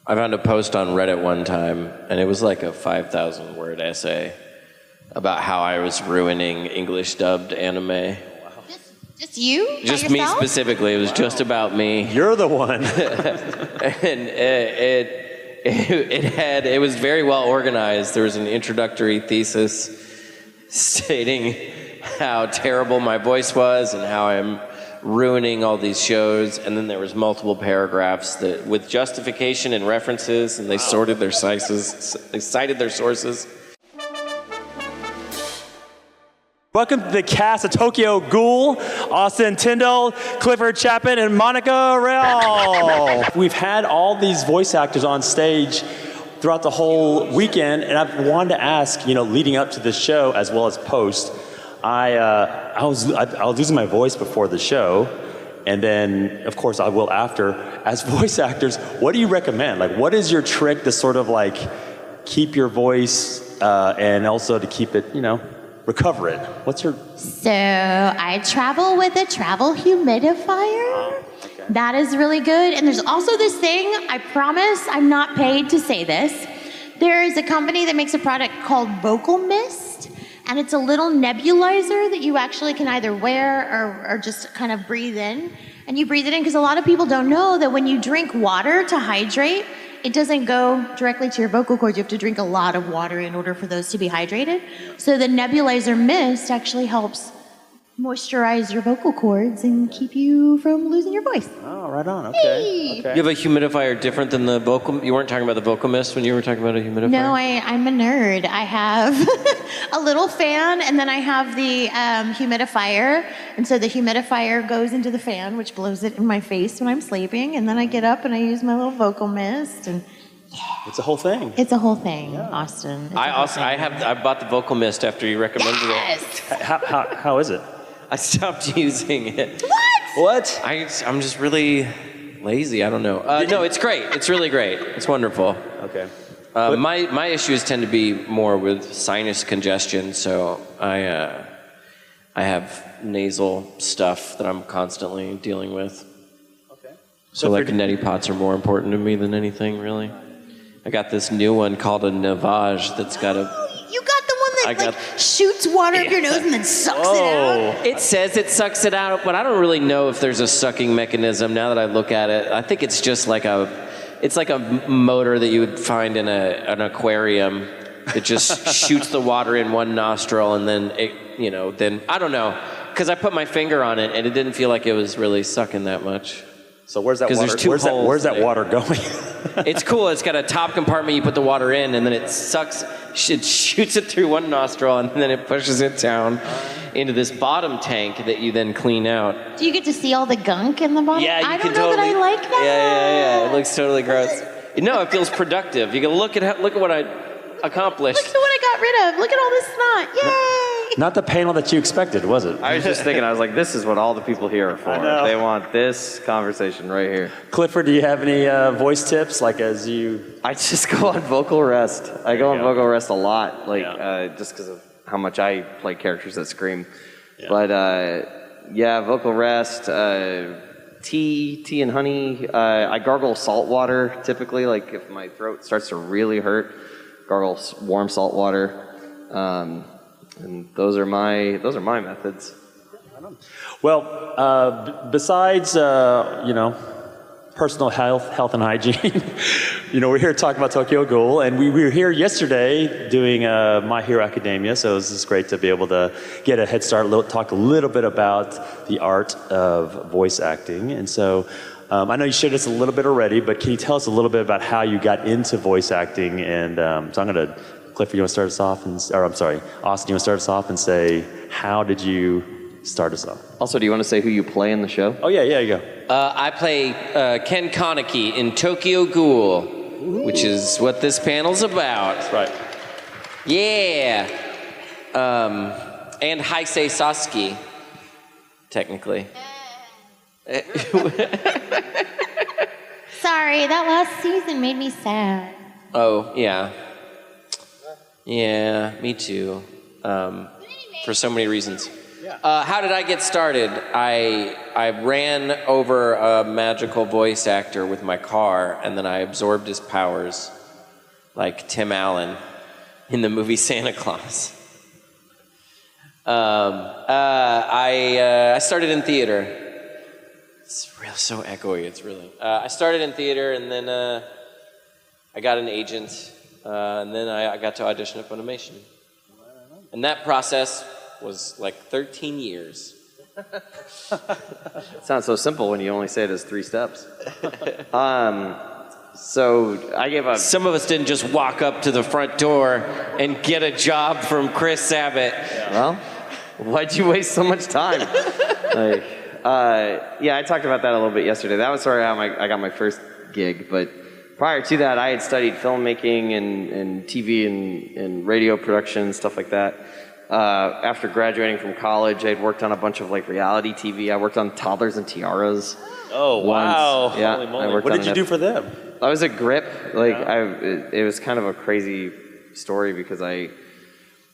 I found a post on Reddit one time, and it was like a 5,000 word essay about how I was ruining English dubbed anime. Just you? Just me specifically. It was just about me. You're the one. And it was very well organized. There was an introductory thesis stating how terrible my voice was and how I'm ruining all these shows, and then there was multiple paragraphs that with justification and references, and they sorted their sources. They cited their sources. Welcome to the cast of Tokyo Ghoul, Austin Tindle, Clifford Chapin, and Monica Rial. We've had all these voice actors on stage throughout the whole weekend, and I've wanted to ask, leading up to this show as well as post, I was losing my voice before the show, and then, of course, I will after. As voice actors, what do you recommend? Like, what is your trick to sort of like keep your voice and also to keep it, recover it? What's your... So I travel with a travel humidifier. Okay. That is really good. And there's also this thing, I promise I'm not paid to say this. There is a company that makes a product called Vocal Mist, and it's a little nebulizer that you actually can either wear or just kind of breathe in. And you breathe it in because a lot of people don't know that when you drink water to hydrate, it doesn't go directly to your vocal cords. You have to drink a lot of water in order for those to be hydrated. So the nebulizer mist actually helps moisturize your vocal cords and keep you from losing your voice. Oh, right on. Okay. Hey. Okay. You have a humidifier different than the vocal... You weren't talking about the vocal mist when you were talking about a humidifier? No, I'm a nerd. I have a little fan, and then I have the humidifier. And so the humidifier goes into the fan, which blows it in my face when I'm sleeping. And then I get up and I use my little vocal mist. And yeah. It's a whole thing. It's a whole thing, Austin. I bought the vocal mist after you recommended it. How is it? I stopped using it. What? I'm just really lazy. I don't know. No, it's great. It's really great. It's wonderful. Okay. My issues tend to be more with sinus congestion, so I have nasal stuff that I'm constantly dealing with. Okay. So like neti pots are more important to me than anything, really. I got this new one called a Navage that's got a... You got the one that shoots water up your nose and then sucks it out? It says it sucks it out, but I don't really know if there's a sucking mechanism now that I look at it. I think it's just like it's like a motor that you would find in an aquarium that just shoots the water in one nostril and then then I don't know. Because I put my finger on it and it didn't feel like it was really sucking that much. So where's that water? Where's that water going? It's cool. It's got a top compartment. You put the water in, and then it sucks. It shoots it through one nostril, and then it pushes it down into this bottom tank that you then clean out. Do you get to see all the gunk in the bottom? Yeah, I don't know that I like that. Yeah. It looks totally gross. No, it feels productive. You can look at what I accomplished. Look at what I got rid of. Look at all this snot. Yay! Not the panel that you expected, was it? I was just thinking, I was like, this is what all the people here are for. They want this conversation right here. Clifford, do you have any voice tips, like as you... I just go on vocal rest. I go on vocal rest a lot, just because of how much I play characters that scream. Yeah. But vocal rest, tea and honey. I gargle salt water, typically, like if my throat starts to really hurt, gargle warm salt water. And those are my methods. Well, besides personal health and hygiene, we're here to talk about Tokyo Ghoul, and we were here yesterday doing My Hero Academia, so it was just great to be able to get a head start, talk a little bit about the art of voice acting. And so I know you shared this a little bit already, but can you tell us a little bit about how you got into voice acting? And so I'm going to... Clifford, you want to start us off? Austin, you want to start us off and say, how did you start us off? Also, do you want to say who you play in the show? Oh, yeah, you go. I play Ken Kaneki in Tokyo Ghoul, which is what this panel's about. That's right. Yeah. And Heisei Sasuke, technically. Sorry, that last season made me sad. Oh, yeah. Yeah, me too. For so many reasons. How did I get started? I ran over a magical voice actor with my car, and then I absorbed his powers, like Tim Allen in the movie Santa Claus. I started in theater. It's real so echoey. It's really. I started in theater, and then I got an agent, and then I got to audition at Funimation. And that process was like 13 years. It sounds so simple when you only say it as 3 steps. So I gave up. Some of us didn't just walk up to the front door and get a job from Chris Sabat. Well, why'd you waste so much time? Yeah, I talked about that a little bit yesterday. That was sort of how I got my first gig. But prior to that, I had studied filmmaking and TV and radio production, stuff like that. After graduating from college, I'd worked on a bunch of like reality TV. I worked on Toddlers and Tiaras. Oh, wow. Once. Yeah. Holy moly. What did you do for them? I was a grip. It was kind of a crazy story because I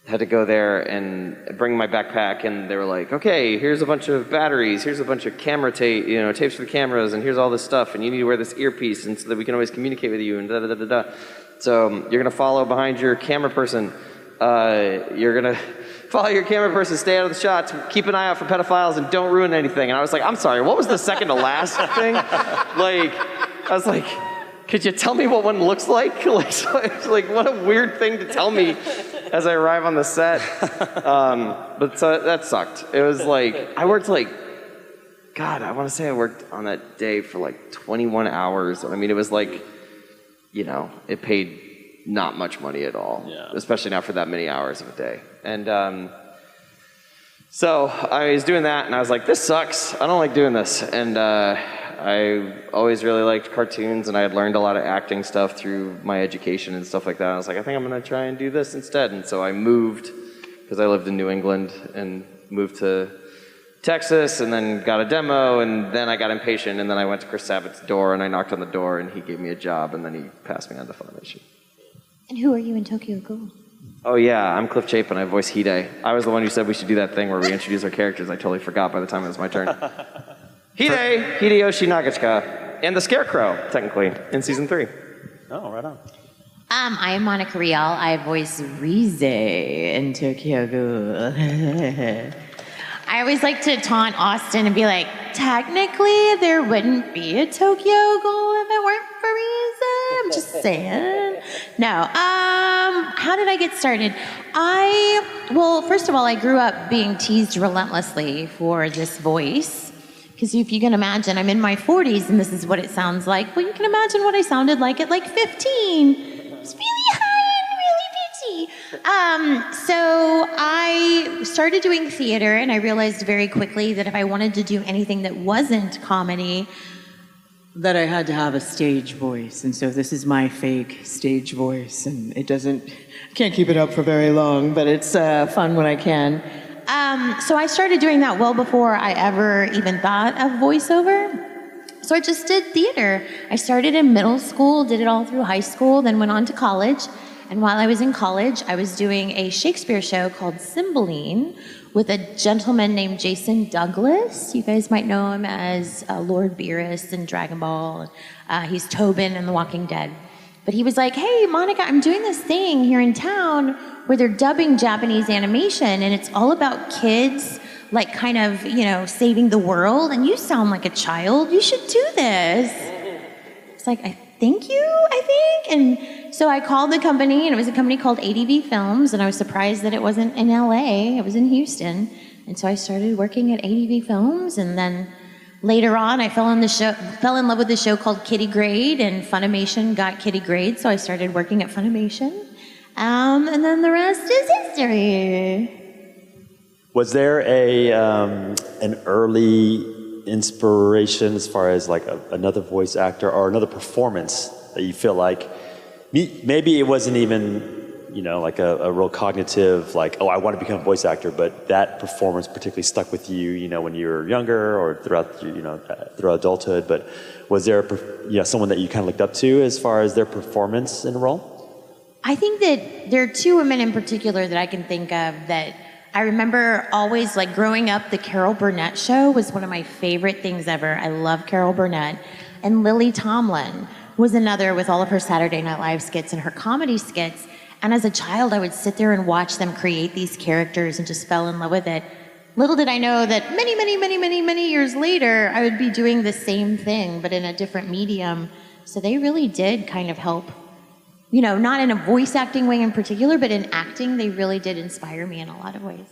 had to go there and bring my backpack, and they were like, okay, here's a bunch of batteries, here's a bunch of camera tapes for the cameras, and here's all this stuff, and you need to wear this earpiece and so that we can always communicate with you, and da da da da da. So you're gonna follow behind your camera person. You're gonna follow your camera person, stay out of the shots, keep an eye out for pedophiles, and don't ruin anything. And I was like, I'm sorry, what was the second to last thing? I was like, could you tell me what one looks like? What a weird thing to tell me as I arrive on the set. But so that sucked. It was like, I worked I want to say I worked on that day for like 21 hours. I mean, it was like, it paid not much money at all, especially not for that many hours of a day. And so I was doing that, and I was like, this sucks. I don't like doing this. And I always really liked cartoons, and I had learned a lot of acting stuff through my education and stuff like that. I was like, I think I'm going to try and do this instead. And so I moved, because I lived in New England, and moved to Texas, and then got a demo, and then I got impatient, and then I went to Chris Sabat's door, and I knocked on the door, and he gave me a job, and then he passed me on to Funimation. And who are you in Tokyo Ghoul? Oh yeah, I'm Cliff Chapin. I voice Hide. I was the one who said we should do that thing where we introduce our characters. I totally forgot by the time it was my turn. Hideyoshi Nagachika, and the Scarecrow, technically, in season 3. Oh, right on. I am Monica Rial. I voice Rize in Tokyo Ghoul. I always like to taunt Austin and be like, technically, there wouldn't be a Tokyo Ghoul if it weren't for Rize. I'm just saying. No. How did I get started? Well, first of all, I grew up being teased relentlessly for this voice. Because if you can imagine, I'm in my 40s and this is what it sounds like. Well, you can imagine what I sounded like at like 15. It's really high and really pitchy. So I started doing theater, and I realized very quickly that if I wanted to do anything that wasn't comedy, that I had to have a stage voice. And so this is my fake stage voice, and I can't keep it up for very long, but it's fun when I can. So I started doing that well before I ever even thought of voiceover. So I just did theater. I started in middle school, did it all through high school, then went on to college. And while I was in college, I was doing a Shakespeare show called Cymbeline with a gentleman named Jason Douglas. You guys might know him as Lord Beerus in Dragon Ball. He's Tobin in The Walking Dead. But he was like, hey, Monica, I'm doing this thing here in town where they're dubbing Japanese animation, and it's all about kids, like kind of, saving the world, and you sound like a child. You should do this. It's like, I think. And so I called the company, and it was a company called ADV Films, and I was surprised that it wasn't in LA. It was in Houston. And so I started working at ADV Films, and then later on, I fell in love with the show called Kitty Grade, and Funimation got Kitty Grade, so I started working at Funimation. And then the rest is history. Was there an early inspiration as far as like another voice actor or another performance that you feel like maybe it wasn't even like a real cognitive like, oh, I want to become a voice actor, but that performance particularly stuck with you, when you were younger or throughout adulthood? But was there someone that you kind of looked up to as far as their performance in a role? I think that there are 2 women in particular that I can think of that I remember always, like, growing up, the Carol Burnett show was one of my favorite things ever. I love Carol Burnett. And Lily Tomlin was another with all of her Saturday Night Live skits and her comedy skits. And as a child, I would sit there and watch them create these characters and just fell in love with it. Little did I know that many years later, I would be doing the same thing, but in a different medium. So they really did kind of help, you know, not in a voice acting way in particular, but in acting, they really did inspire me in a lot of ways.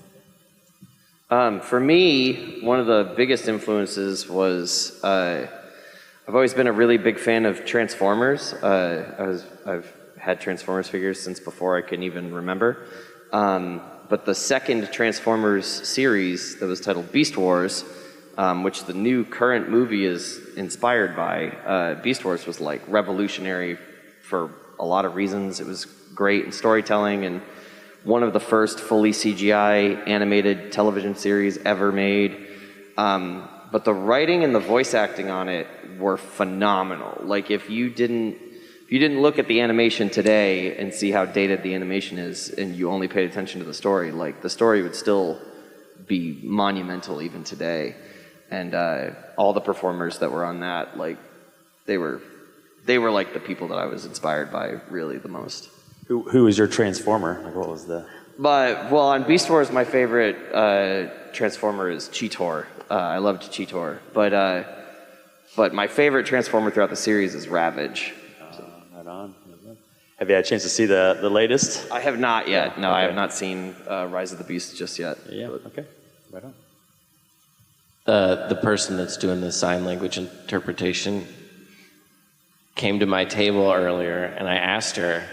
For me, one of the biggest influences was, I've always been a really big fan of Transformers. I've had Transformers figures since before I can even remember. But the second Transformers series that was titled Beast Wars, which the new current movie is inspired by, Beast Wars was like revolutionary for a lot of reasons. It was great in storytelling and one of the first fully CGI animated television series ever made. But the writing and the voice acting on it were phenomenal. Like if you didn't look at the animation today and see how dated the animation is and you only paid attention to the story, like the story would still be monumental even today. And all the performers that were on that, like they were like the people that I was inspired by really the most. Who was your Transformer? Like what was the... Well, on Beast Wars, my favorite Transformer is Cheetor. I loved Cheetor. But my favorite Transformer throughout the series is Ravage. Right on. Have you had a chance to see the latest? I have not yet. No, okay. I have not seen Rise of the Beast just yet. Yeah, okay. Right on. The person that's doing the sign language interpretation came to my table earlier, and I asked her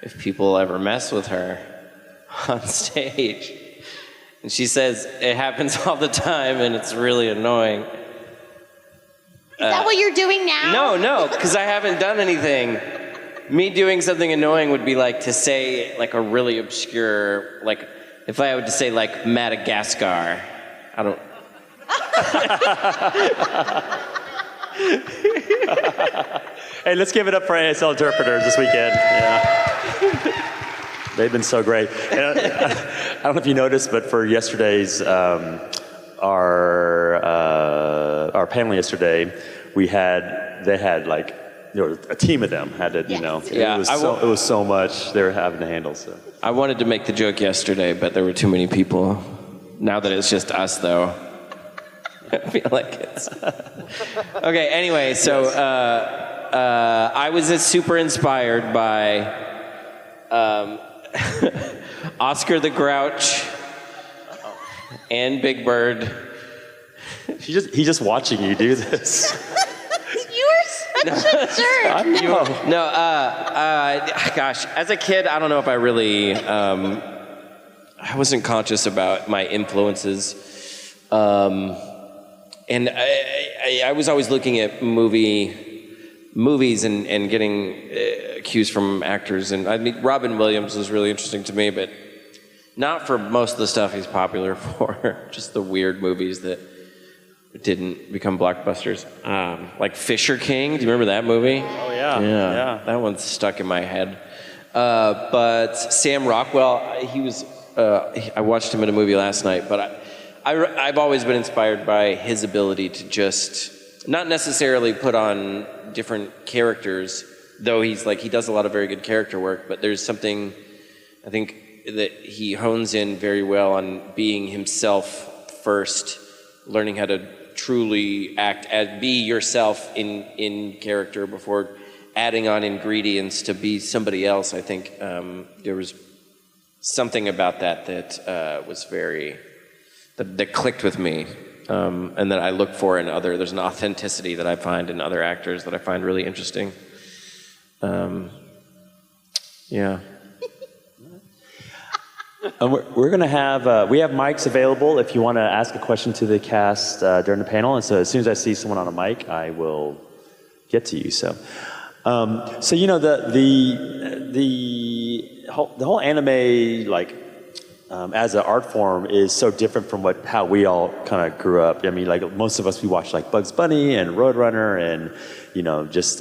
if people ever mess with her on stage. And she says, it happens all the time, and it's really annoying. Is that what you're doing now? No, because I haven't done anything. Me doing something annoying would be like to say like a really obscure, like if I had to say like Madagascar. I don't... Hey, let's give it up for ASL interpreters this weekend. Yeah. They've been so great. And I don't know if you noticed, but for yesterday's, our panel yesterday, they had like, there was a team of them had to, you know, Yeah, it was so much they were having to handle. So I wanted to make the joke yesterday, but there were too many people. Now that it's just us, though, I feel like it's... Okay, anyway, so I was super inspired by Oscar the Grouch and Big Bird. he's just watching you do this. You're such a jerk. Gosh, as a kid, I don't know if I really, I wasn't conscious about my influences. And I was always looking at movies and getting cues from actors. And I mean, Robin Williams was really interesting to me, but not for most of the stuff he's popular for, just the weird movies that didn't become blockbusters. Like Fisher King, do you remember that movie? Oh, yeah. Yeah. That one's stuck in my head. But Sam Rockwell, he was, I watched him in a movie last night, but I've always been inspired by his ability to just, not necessarily put on different characters, though he does a lot of very good character work, but there's something, I think, that he hones in very well on being himself first, learning how to truly act, be yourself in character before adding on ingredients to be somebody else. I think there was something about that was very, that clicked with me, and that I look for in there's an authenticity that I find in other actors that I find really interesting. Yeah. We're going to have, we have mics available if you want to ask a question to the cast during the panel. And so as soon as I see someone on a mic, I will get to you. So, you know, the whole anime, like, as an art form is so different from how we all kind of grew up. I mean, like most of us, we watched like Bugs Bunny and Roadrunner and, you know, just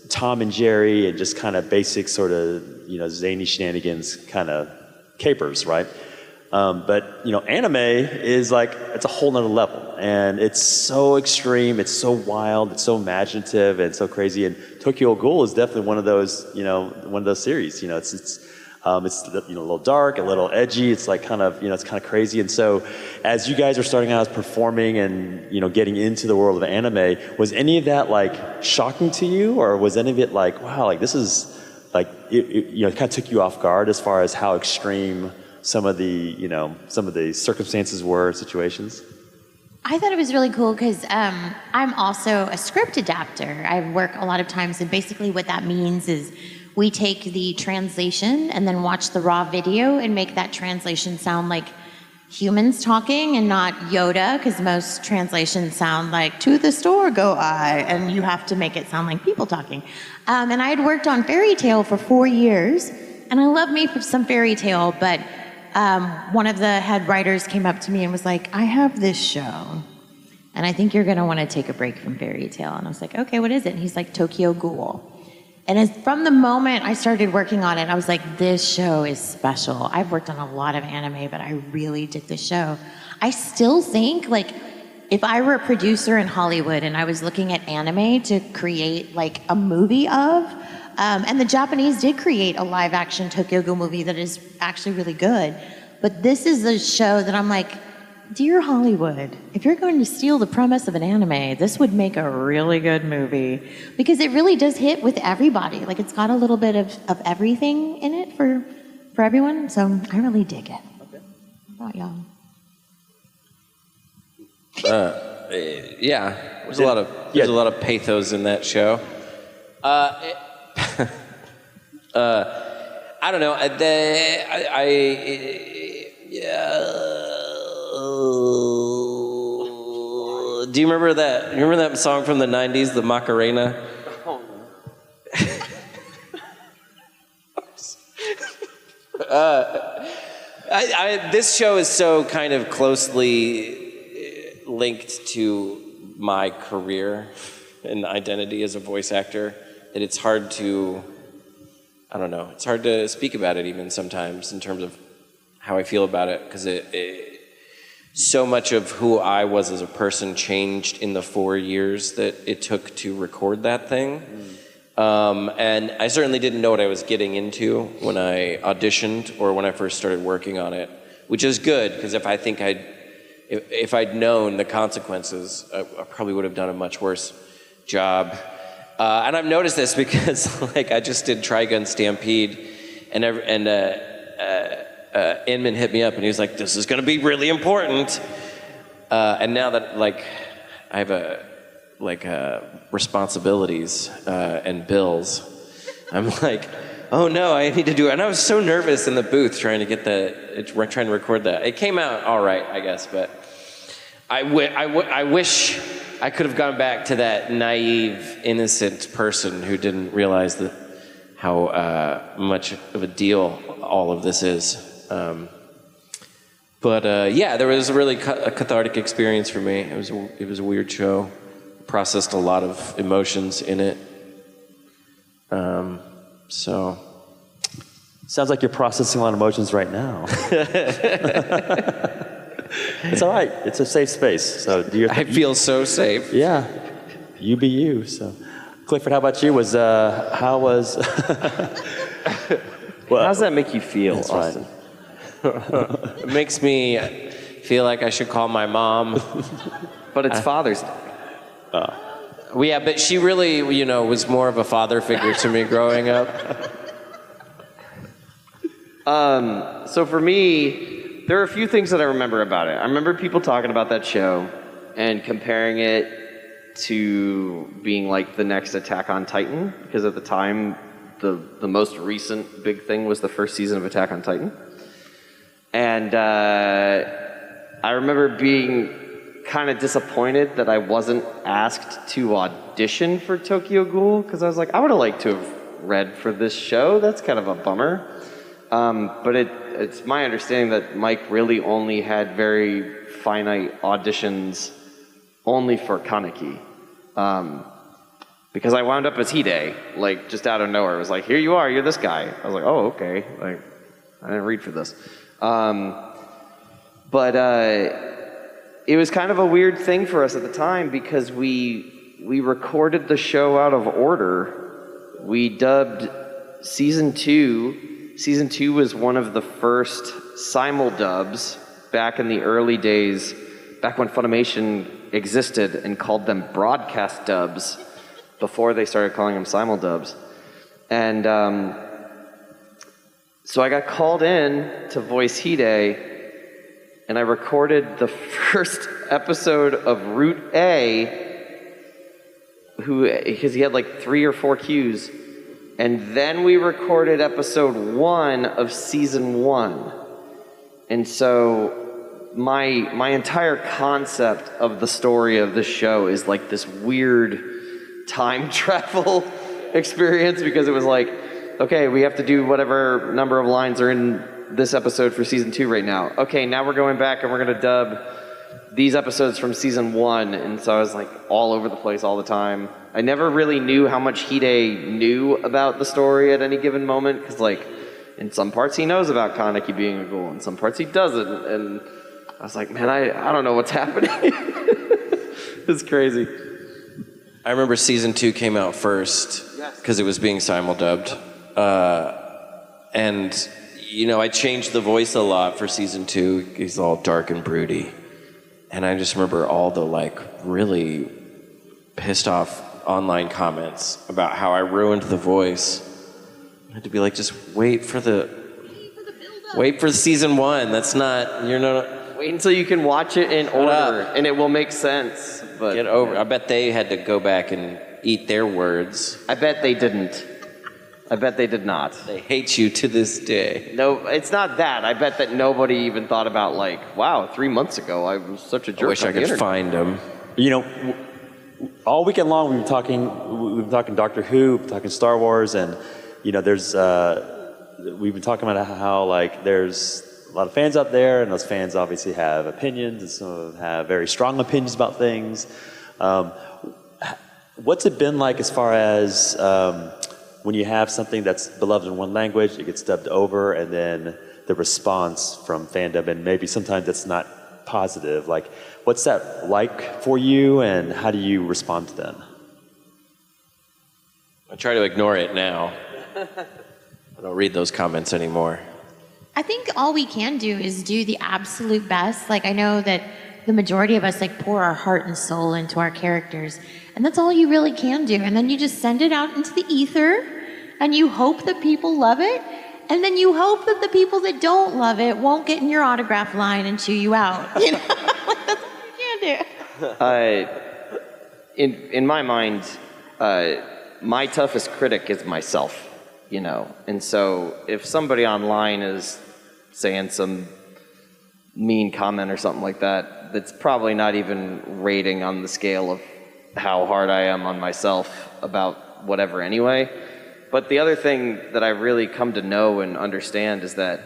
Tom and Jerry and just kind of basic sort of, you know, zany shenanigans kind of capers, right? But anime is like, it's a whole nother level, and it's so extreme, it's so wild, it's so imaginative, and so crazy. And Tokyo Ghoul is definitely one of those, one of those series. It's a little dark, a little edgy. It's like it's kind of crazy. And so, as you guys are starting out as performing and getting into the world of anime, was any of that like shocking to you, or was any of it like, wow, like this is like it kind of took you off guard as far as how extreme some of the circumstances were, situations? I thought it was really cool because I'm also a script adapter. I work a lot of times, and basically what that means is we take the translation and then watch the raw video and make that translation sound like humans talking and not Yoda, because most translations sound like, to the store go I, and you have to make it sound like people talking. And I had worked on Fairy Tale for 4 years, and I love me for some Fairy Tale, but one of the head writers came up to me and was like, I have this show, and I think you're going to want to take a break from Fairy Tale. And I was like, okay, what is it? And he's like, Tokyo Ghoul. And from the moment I started working on it, I was like, this show is special. I've worked on a lot of anime, but I really did this show. I still think, like, if I were a producer in Hollywood and I was looking at anime to create, like, a movie of, and the Japanese did create a live-action Tokyo Ghoul movie that is actually really good, but this is a show that I'm like, dear Hollywood, if you're going to steal the premise of an anime, this would make a really good movie, because it really does hit with everybody. Like, it's got a little bit of everything in it for everyone, so I really dig it. Okay. How about y'all? Yeah, there's a lot of pathos in that show. I don't know. Do you remember that? You remember that song from the '90s, the Macarena? Oh. This show is so kind of closely linked to my career and identity as a voice actor that it's hard to, I don't know, it's hard to speak about it even sometimes in terms of how I feel about it, because so much of who I was as a person changed in the 4 years that it took to record that thing. And I certainly didn't know what I was getting into when I auditioned or when I first started working on it, which is good, because if I'd known the consequences, I probably would have done a much worse job. And I've noticed this because, like, I just did Trigun Stampede, and Inman hit me up, and he was like, "This is going to be really important." And now that, like, I have responsibilities and bills, I'm like, oh no, I need to do it. And I was so nervous in the booth trying to record that. It came out all right, I guess, but I wish I could have gone back to that naive, innocent person who didn't realize how much of a deal all of this is. Yeah, there was a cathartic experience for me. It was a weird show. Processed a lot of emotions in it. Sounds like you're processing a lot of emotions right now. It's all right. It's a safe space. So I feel so safe. Yeah, you be you. So, Clifford, how about you? How does that make you feel, Austin? Right. It makes me feel like I should call my mom. But it's Father's Day. Yeah, but she really, was more of a father figure to me growing up. So for me, there are a few things that I remember about it. I remember people talking about that show and comparing it to being like the next Attack on Titan, because at the time, the most recent big thing was the first season of Attack on Titan. And I remember being kind of disappointed that I wasn't asked to audition for Tokyo Ghoul, because I was like, I would have liked to have read for this show. That's kind of a bummer. But it's my understanding that Mike really only had very finite auditions only for Kaneki. Because I wound up as Hide, like, just out of nowhere. It was like, here you are, you're this guy. I was like, oh, okay. Like, I didn't read for this. But it was kind of a weird thing for us at the time because we recorded the show out of order. We dubbed season 2. Season 2 was one of the first simuldubs back in the early days, back when Funimation existed and called them broadcast dubs before they started calling them simuldubs. And so I got called in to voice Hide, and I recorded the first episode of Route A, because he had like 3 or 4 cues. And then we recorded episode 1 of season 1. And so my entire concept of the story of this show is like this weird time travel experience, because it was like, okay, we have to do whatever number of lines are in this episode for season 2 right now. Okay, now we're going back and we're going to dub these episodes from season 1. And so I was like all over the place all the time. I never really knew how much Hide knew about the story at any given moment, because like in some parts he knows about Kaneki being a ghoul, in some parts he doesn't. And I was like, man, I don't know what's happening. It's crazy. I remember season 2 came out first because it was being simuldubbed. And, you know, I changed the voice a lot for season 2. He's all dark and broody. And I just remember all the, like, really pissed off online comments about how I ruined the voice. I had to be like, just wait for season 1. That's not, you're not. Wait until you can watch it in order, and it will make sense. But get over. I bet they had to go back and eat their words. I bet they didn't. I bet they did not. They hate you to this day. No, it's not that. I bet that nobody even thought about like, wow, 3 months ago I was such a jerk. I wish I could find them. You know, all weekend long we've been talking Doctor Who, we've been talking Star Wars, and you know, we've been talking about how like there's a lot of fans out there, and those fans obviously have opinions, and some of them have very strong opinions about things. What's it been like as far as when you have something that's beloved in one language, it gets dubbed over, and then the response from fandom, and maybe sometimes it's not positive. Like, what's that like for you, and how do you respond to them? I try to ignore it now. I don't read those comments anymore. I think all we can do is do the absolute best. Like, I know that the majority of us like pour our heart and soul into our characters, and that's all you really can do. And then you just send it out into the ether, and you hope that people love it, and then you hope that the people that don't love it won't get in your autograph line and chew you out. You know, like, that's all you can do. In my mind, my toughest critic is myself. You know, and so if somebody online is saying some mean comment or something like that, that's probably not even rating on the scale of how hard I am on myself about whatever anyway. But the other thing that I really come to know and understand is that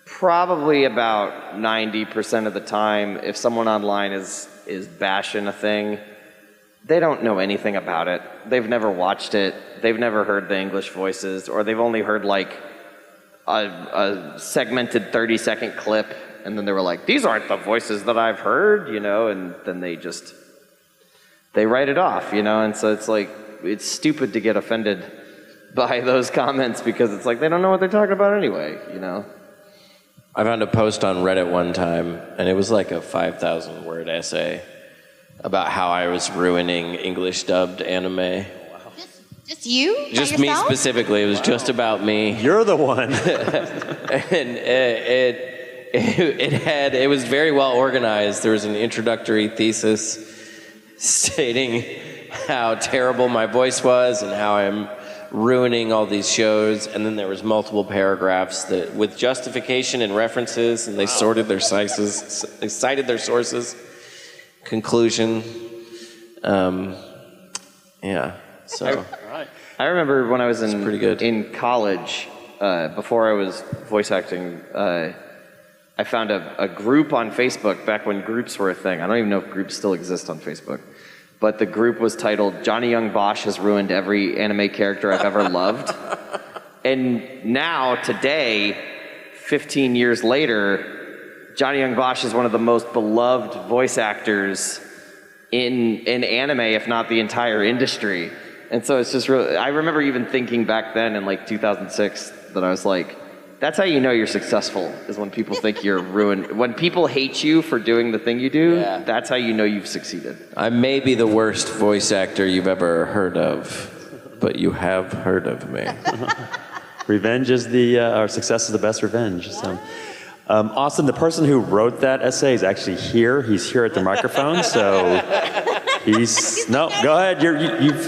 probably about 90% of the time, if someone online is bashing a thing, they don't know anything about it. They've never watched it. They've never heard the English voices, or they've only heard like a segmented 30-second clip, and then they were like, these aren't the voices that I've heard, you know, and then they write it off, you know, and so it's like, it's stupid to get offended by those comments, because it's like, they don't know what they're talking about anyway, you know. I found a post on Reddit one time, and it was like a 5,000 word essay about how I was ruining English dubbed anime. Wow. Just you? Just me specifically. It was just about me. You're the one. And it was very well organized. There was an introductory thesis stating how terrible my voice was and how I'm ruining all these shows, and then there was multiple paragraphs that with justification and references, and they sorted their sources. They cited their sources. Conclusion. Yeah. So. I remember when I was pretty good. in college, before I was voice acting, I found a group on Facebook back when groups were a thing. I don't even know if groups still exist on Facebook. But the group was titled, Johnny Young Bosch has ruined every anime character I've ever loved. And now, today, 15 years later, Johnny Young Bosch is one of the most beloved voice actors in anime, if not the entire industry. And so it's just really, I remember even thinking back then in like 2006 that I was like, that's how you know you're successful, is when people think you're ruined. When people hate you for doing the thing you do, that's how you know you've succeeded. I may be the worst voice actor you've ever heard of, but you have heard of me. Revenge is or success is the best revenge. So. Austin, the person who wrote that essay is actually here. He's here at the microphone, so no, go ahead.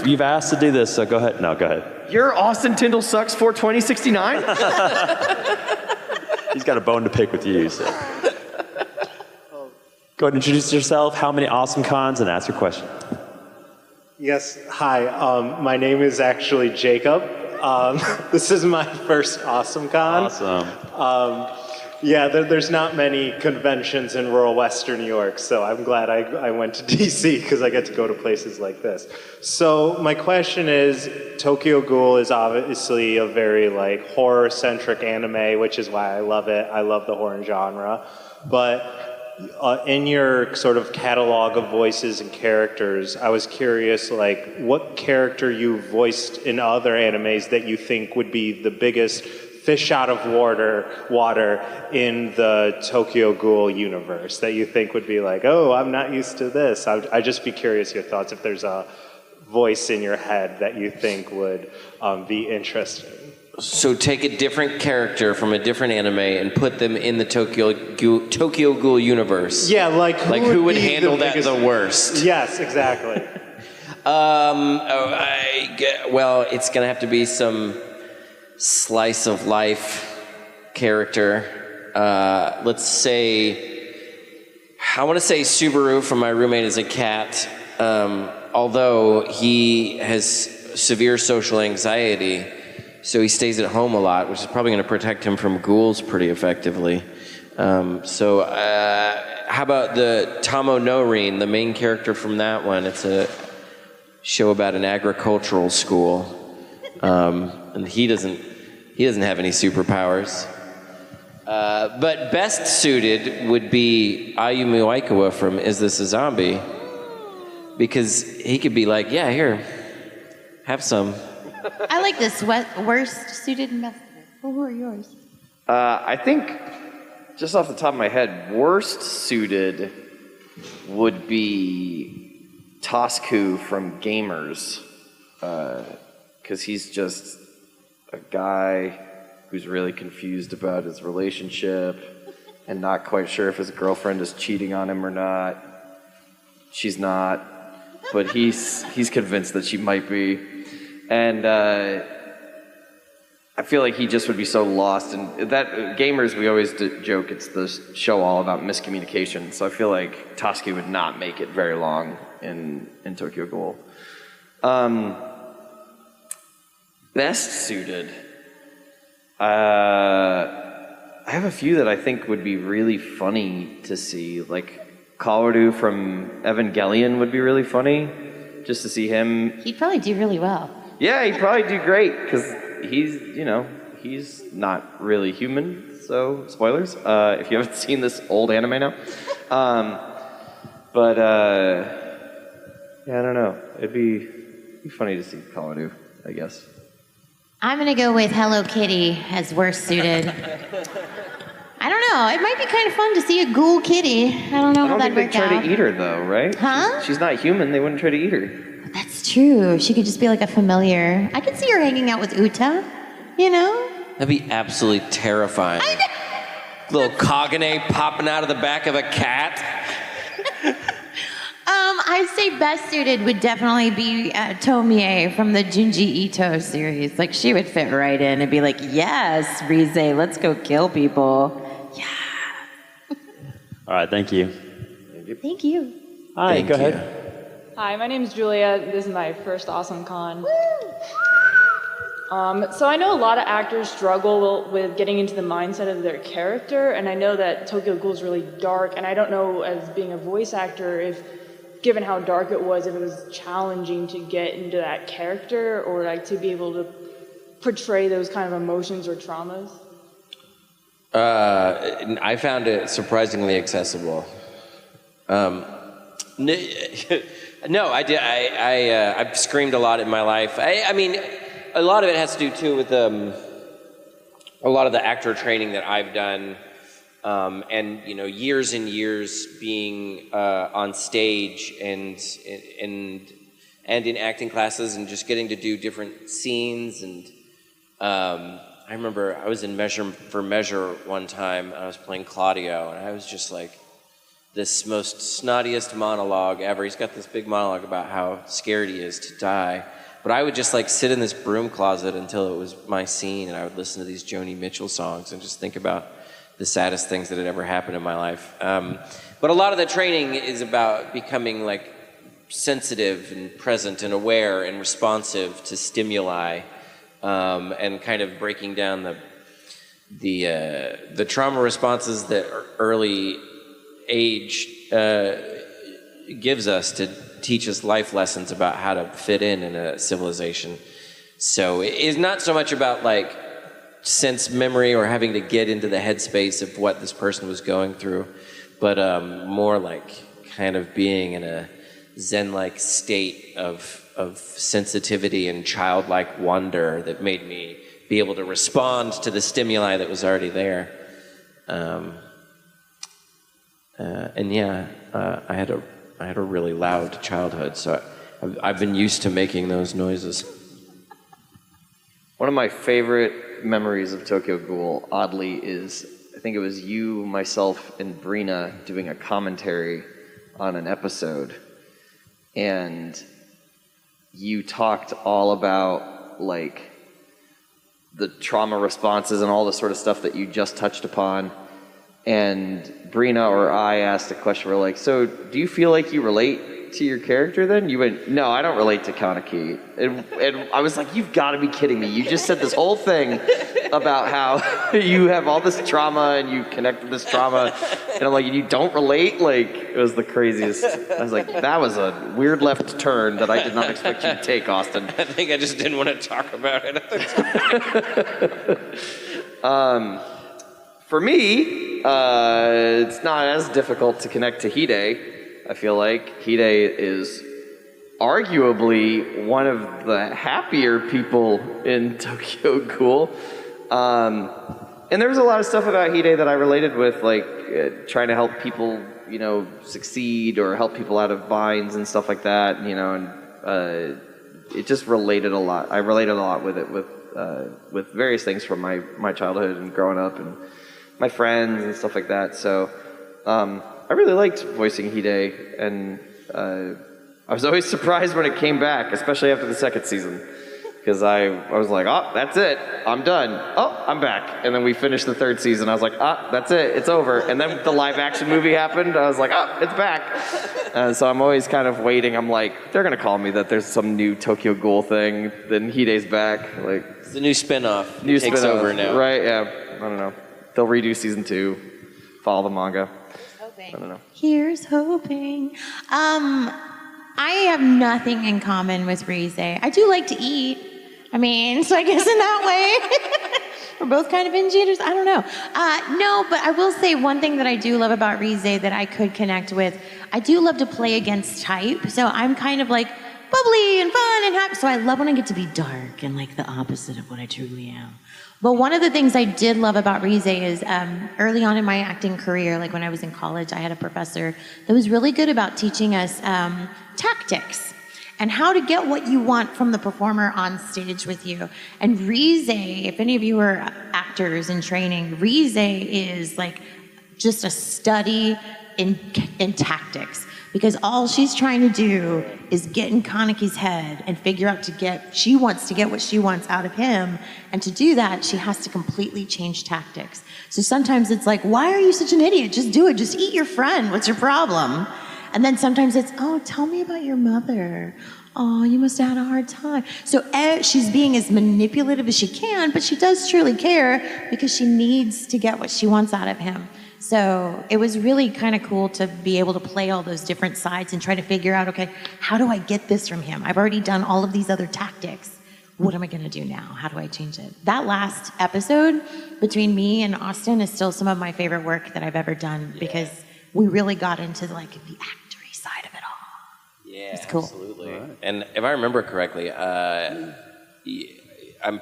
You've asked to do this, so go ahead. No, go ahead. You're Austin Tindle Sucks 42069? He's got a bone to pick with you, so. Go ahead and introduce yourself, how many awesome cons, and ask your question. Yes, hi. My name is actually Jacob. This is my first Awesome Con. Awesome. Yeah, there's not many conventions in rural Western New York, so I'm glad I went to DC because I get to go to places like this. So my question is, Tokyo Ghoul is obviously a very like horror-centric anime, which is why I love it. I love the horror genre. But in your sort of catalog of voices and characters, I was curious, like, what character you voiced in other animes that you think would be the biggest fish out of water in the Tokyo Ghoul universe that you think would be like, oh, I'm not used to this. I'd just be curious your thoughts if there's a voice in your head that you think would be interesting. So take a different character from a different anime and put them in the Tokyo Ghoul universe. Yeah, like who would handle that the worst? Yes, exactly. Well, it's gonna have to be some slice of life character. Let's say, I want to say Subaru from My Roommate is a Cat, although he has severe social anxiety, so he stays at home a lot, which is probably going to protect him from ghouls pretty effectively. How about the Tamo Noreen, the main character from that one? It's a show about an agricultural school. And he doesn't have any superpowers. But best suited would be Ayumi Waikawa from Is This a Zombie? Because he could be like, yeah, here, have some. I like this worst suited method. Who are yours? I think, just off the top of my head, worst suited would be Tosku from Gamers. Because he's just a guy who's really confused about his relationship and not quite sure if his girlfriend is cheating on him or not. She's not, but he's convinced that she might be. And I feel like he just would be so lost. And that Gamers, we always joke, it's the show all about miscommunication. So I feel like Tosku would not make it very long in Tokyo Ghoul. Best suited. I have a few that I think would be really funny to see. Like Kaworu from Evangelion would be really funny, just to see him. He'd probably do really well. Yeah, he'd probably do great because he's not really human. So spoilers if you haven't seen this old anime now. Yeah, I don't know. It'd be funny to see Kaworu, I guess. I'm going to go with Hello Kitty as worst suited. I don't know. It might be kind of fun to see a ghoul kitty. I don't know how that'd work out. I don't think they'd try to eat her, though, right? Huh? She's not human. They wouldn't try to eat her. That's true. She could just be like a familiar. I could see her hanging out with Uta, you know? That'd be absolutely terrifying. Little Kagane popping out of the back of a cat. I'd say best suited would definitely be Tomie from the Junji Ito series. Like, she would fit right in and be like, yes, Rize, let's go kill people. Yeah. All right, thank you. Thank you. Hi, Thank go you. ahead. Hi, my name is Julia. This is my first Awesome Con. So I know a lot of actors struggle with getting into the mindset of their character, and I know that Tokyo Ghoul is really dark, and I don't know, as being a voice actor, if, given how dark it was challenging to get into that character, or like to be able to portray those kind of emotions or traumas. I found it surprisingly accessible. No, I did. I've screamed a lot in my life. I mean, a lot of it has to do too with a lot of the actor training that I've done, and years and years being on stage and in acting classes and just getting to do different scenes. And I remember I was in Measure for Measure one time. I was playing Claudio, and I was just like, this most snottiest monologue ever. He's got this big monologue about how scared he is to die. But I would just like sit in this broom closet until it was my scene, and I would listen to these Joni Mitchell songs and just think about the saddest things that had ever happened in my life. But a lot of the training is about becoming like sensitive and present and aware and responsive to stimuli, and kind of breaking down the trauma responses that early age gives us to teach us life lessons about how to fit in a civilization. So it's not so much about like sense memory or having to get into the headspace of what this person was going through, but more like kind of being in a zen-like state of sensitivity and childlike wonder that made me be able to respond to the stimuli that was already there. I had a really loud childhood, so I've been used to making those noises. One of my favorite memories of Tokyo Ghoul, oddly, is I think it was you, myself, and Brina doing a commentary on an episode, and you talked all about like the trauma responses and all the sort of stuff that you just touched upon. And Brina or I asked a question, we're like, so do you feel like you relate to your character then? You went, no, I don't relate to Kaneki. And I was like, you've got to be kidding me. You just said this whole thing about how you have all this trauma and you connect with this trauma. And I'm like, you don't relate? Like, it was the craziest. I was like, that was a weird left turn that I did not expect you to take, Austin. I think I just didn't want to talk about it at the time. For me, it's not as difficult to connect to Hide. I feel like Hide is arguably one of the happier people in Tokyo Ghoul. And there was a lot of stuff about Hide that I related with, like trying to help people, succeed or help people out of binds and stuff like that, and it just related a lot. I related a lot with it, with various things from my childhood and growing up and my friends and stuff like that. So I really liked voicing Hide, and I was always surprised when it came back, especially after the second season, because I was like, oh, that's it, I'm done. Oh, I'm back. And then we finished the third season. I was like, that's it, it's over. And then the live action movie happened. I was like, it's back. So I'm always kind of waiting. I'm like, they're gonna call me that there's some new Tokyo Ghoul thing. Then Hide's back. Like, It's the new spin-off. New takes spin-off, over now. Right? Yeah. I don't know. They'll redo season 2. Follow the manga. Hoping. I don't know. Here's hoping. I have nothing in common with Rize. I do like to eat. So I guess in that way, we're both kind of binge eaters. I don't know. No, but I will say one thing that I do love about Rize that I could connect with. I do love to play against type. So I'm kind of like bubbly and fun and happy. So I love when I get to be dark and like the opposite of what I truly am. But one of the things I did love about Rize is early on in my acting career, like when I was in college, I had a professor that was really good about teaching us tactics and how to get what you want from the performer on stage with you. And Rize, if any of you are actors in training, Rize is like just a study in tactics. Because all she's trying to do is get in Kaneki's head and figure out she wants to get what she wants out of him. And to do that, she has to completely change tactics. So sometimes it's like, why are you such an idiot? Just do it. Just eat your friend. What's your problem? And then sometimes it's, oh, tell me about your mother. Oh, you must have had a hard time. So she's being as manipulative as she can, but she does truly care because she needs to get what she wants out of him. So it was really kind of cool to be able to play all those different sides and try to figure out, okay, how do I get this from him? I've already done all of these other tactics. what am I going to do now? How do I change it? That last episode between me and Austin is still some of my favorite work that I've ever done because we really got into like the actory side of it all. Yeah, it's cool. Absolutely. Right. And if I remember correctly, I'm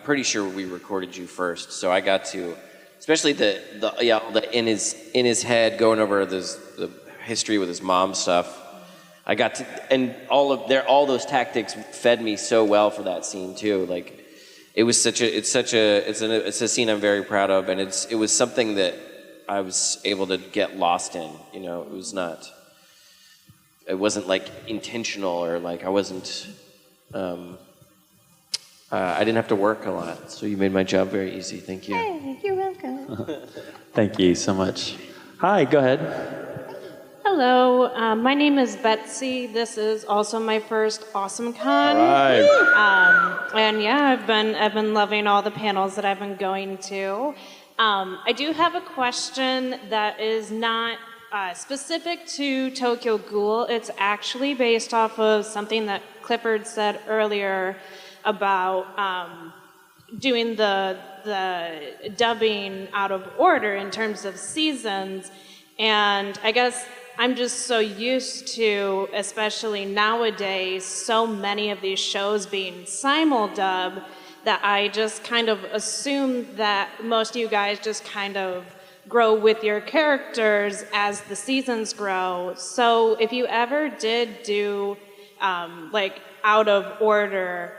pretty sure we recorded you first, so I got to, especially the in his head going over the history with his mom stuff. I got to, and all those tactics fed me so well for that scene too. Like, it was it's a scene I'm very proud of, and it was something that I was able to get lost in. You know, it wasn't like intentional or like I wasn't. I didn't have to work a lot, so you made my job very easy. Thank you. Hey, you're welcome. Thank you so much. Hi, go ahead. Hello, my name is Betsy. This is also my first Awesome Con. All right. And yeah, I've been loving all the panels that I've been going to. I do have a question that is not specific to Tokyo Ghoul. It's actually based off of something that Clifford said earlier about doing the dubbing out of order in terms of seasons. And I guess I'm just so used to, especially nowadays, so many of these shows being simul-dub that I just kind of assume that most of you guys just kind of grow with your characters as the seasons grow. So if you ever did do like out of order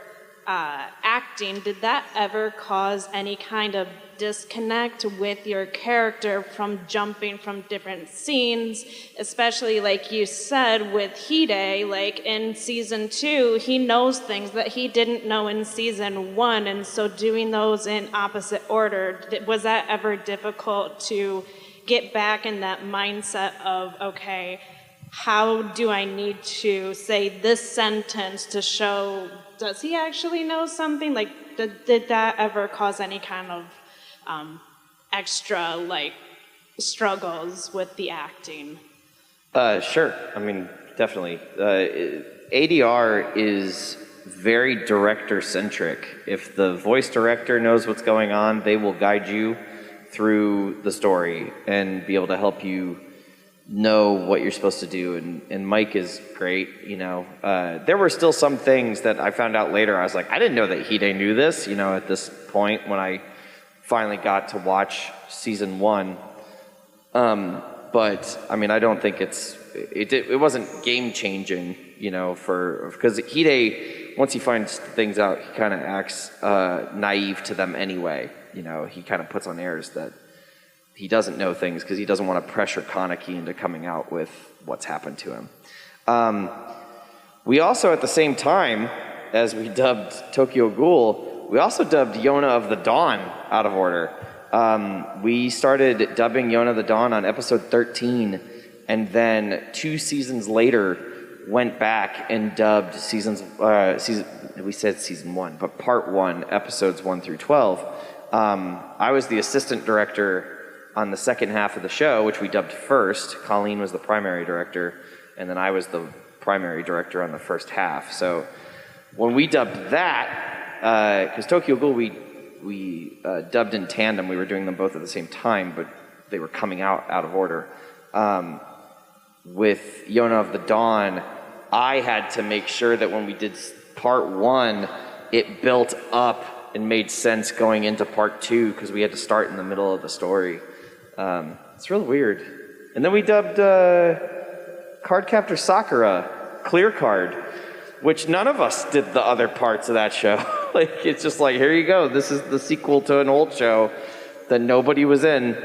acting, did that ever cause any kind of disconnect with your character from jumping from different scenes, especially like you said with Hide, like in season 2, he knows things that he didn't know in season 1, and so doing those in opposite order, was that ever difficult to get back in that mindset of, okay, how do I need to say this sentence to show, does he actually know something? Like, did that ever cause any kind of extra like struggles with the acting? Sure. I mean, definitely. ADR is very director-centric. If the voice director knows what's going on, they will guide you through the story and be able to help you know what you're supposed to do. And Mike is great, you know. There were still some things that I found out later. I was like, I didn't know that Hide knew this, you know, at this point when I finally got to watch season 1. But I mean, I don't think it wasn't game changing, you know, because Hide, once he finds things out, he kind of acts naive to them anyway. You know, he kind of puts on airs that he doesn't know things because he doesn't want to pressure Kaneki into coming out with what's happened to him. We also, at the same time, as we dubbed Tokyo Ghoul, we also dubbed Yona of the Dawn out of order. We started dubbing Yona of the Dawn on episode 13, and then 2 seasons later went back and dubbed we said season 1, but part 1, episodes 1 through 12. I was the assistant director on the second half of the show, which we dubbed first. Colleen was the primary director, and then I was the primary director on the first half. So when we dubbed that, because Tokyo Ghoul we dubbed in tandem. We were doing them both at the same time, but they were coming out of order. With Yona of the Dawn, I had to make sure that when we did part 1, it built up and made sense going into part 2 because we had to start in the middle of the story. It's really weird. And then we dubbed Cardcaptor Sakura, Clear Card, which none of us did the other parts of that show. Like, it's just like, here you go. This is the sequel to an old show that nobody was in.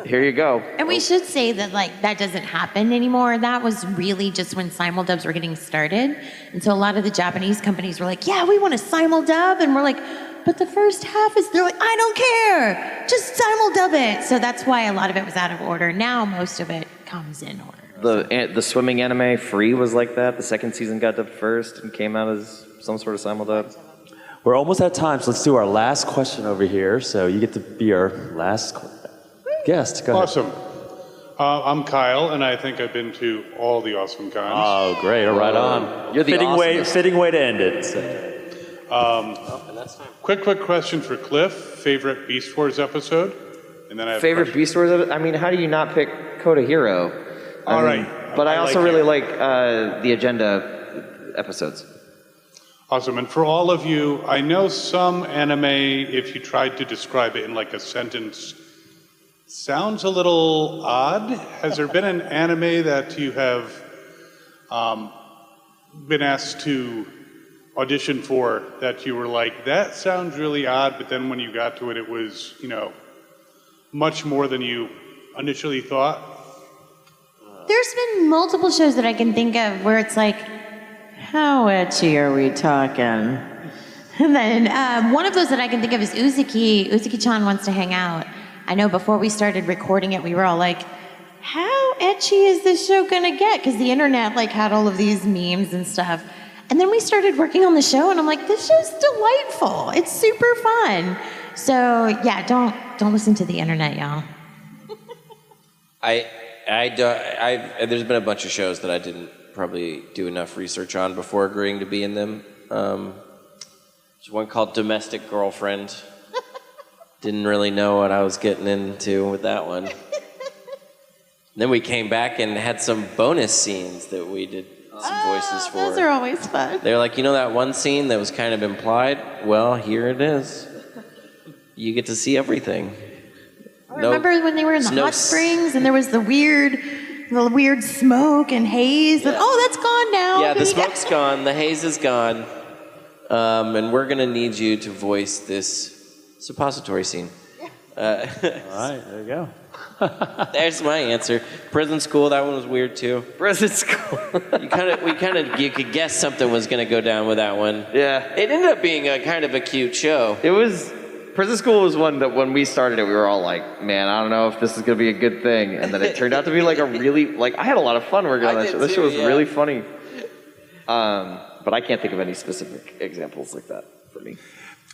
Here you go. And we should say that, like, that doesn't happen anymore. That was really just when simuldubs were getting started. And so a lot of the Japanese companies were like, yeah, we want a simuldub. And we're like, but the first half is, they're like, I don't care. Just simuldub it. So that's why a lot of it was out of order. Now most of it comes in order. The swimming anime Free was like that. The second season got dubbed first and came out as some sort of simuldub. We're almost at time, so let's do our last question over here. So you get to be our last guest. Go ahead. Awesome. I'm Kyle, and I think I've been to all the Awesome Cons. Oh, great. Right on. You're the fitting way to end it. And that's time. Quick question for Cliff. Favorite Beast Wars episode? And then I have Favorite Beast Wars? I mean, how do you not pick Coda Hero? All right. But I also really you. like the Agenda episodes. Awesome. And for all of you, I know some anime, if you tried to describe it in like a sentence, sounds a little odd. Has there been an anime that you have been asked to audition for that you were like, that sounds really odd, but then when you got to it, it was, much more than you initially thought? There's been multiple shows that I can think of where it's like, how ecchi are we talking? And then one of those that I can think of is Uzuki. Uzuki-chan wants to hang out. I know before we started recording it, we were all like, how ecchi is this show gonna get? Because the internet had all of these memes and stuff. And then we started working on the show, and I'm like, this show's delightful. It's super fun. So yeah, don't listen to the internet, y'all. There's been a bunch of shows that I didn't probably do enough research on before agreeing to be in them. There's one called Domestic Girlfriend. Didn't really know what I was getting into with that one. Then we came back and had some bonus scenes that we did some voices for. Those are always fun. They were like, that one scene that was kind of implied? Well, here it is. You get to see everything. I remember when they were in the hot springs and there was the weird smoke and haze. Yeah. And, that's gone now. Yeah, the smoke's gone, the haze is gone. And we're going to need you to voice this suppository scene. All right, there you go. There's my answer. Prison School, that one was weird too. Prison School. You could guess something was going to go down with that one. Yeah. It ended up being a kind of a cute show. Prison School was one that when we started it, we were all like, man, I don't know if this is going to be a good thing. And then it turned out to be a really, I had a lot of fun working on that show. This show was really funny. But I can't think of any specific examples like that for me.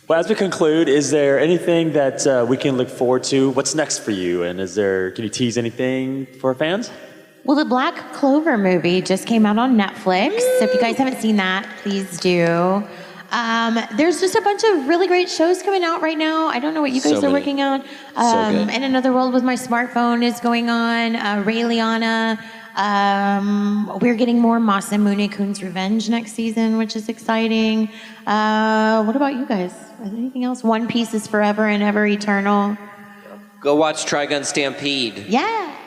Well, as we conclude, is there anything that we can look forward to? What's next for you? And can you tease anything for our fans? Well, the Black Clover movie just came out on Netflix. So if you guys haven't seen that, please do. There's just a bunch of really great shows coming out right now. I don't know what you guys are working on. And Another World with My Smartphone is going on. Ray Liana. We're getting more Masamune Kun's Revenge next season, which is exciting. What about you guys? Is there anything else? One Piece is forever and ever eternal. Go watch Trigun Stampede. Yeah.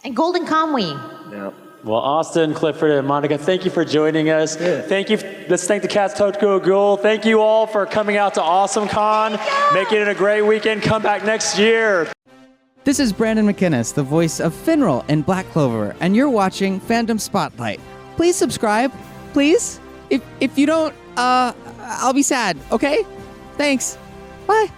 And Golden Kamuy. Yeah. Well, Austin, Clifford, and Monica, thank you for joining us. Yeah. Thank you. Let's thank the cast, Tokyo Ghoul. Thank you all for coming out to AwesomeCon. Making it a great weekend. Come back next year. This is Brandon McInnes, the voice of Finral in Black Clover, and you're watching Fandom Spotlight. Please subscribe, please. If you don't, I'll be sad, okay? Thanks. Bye.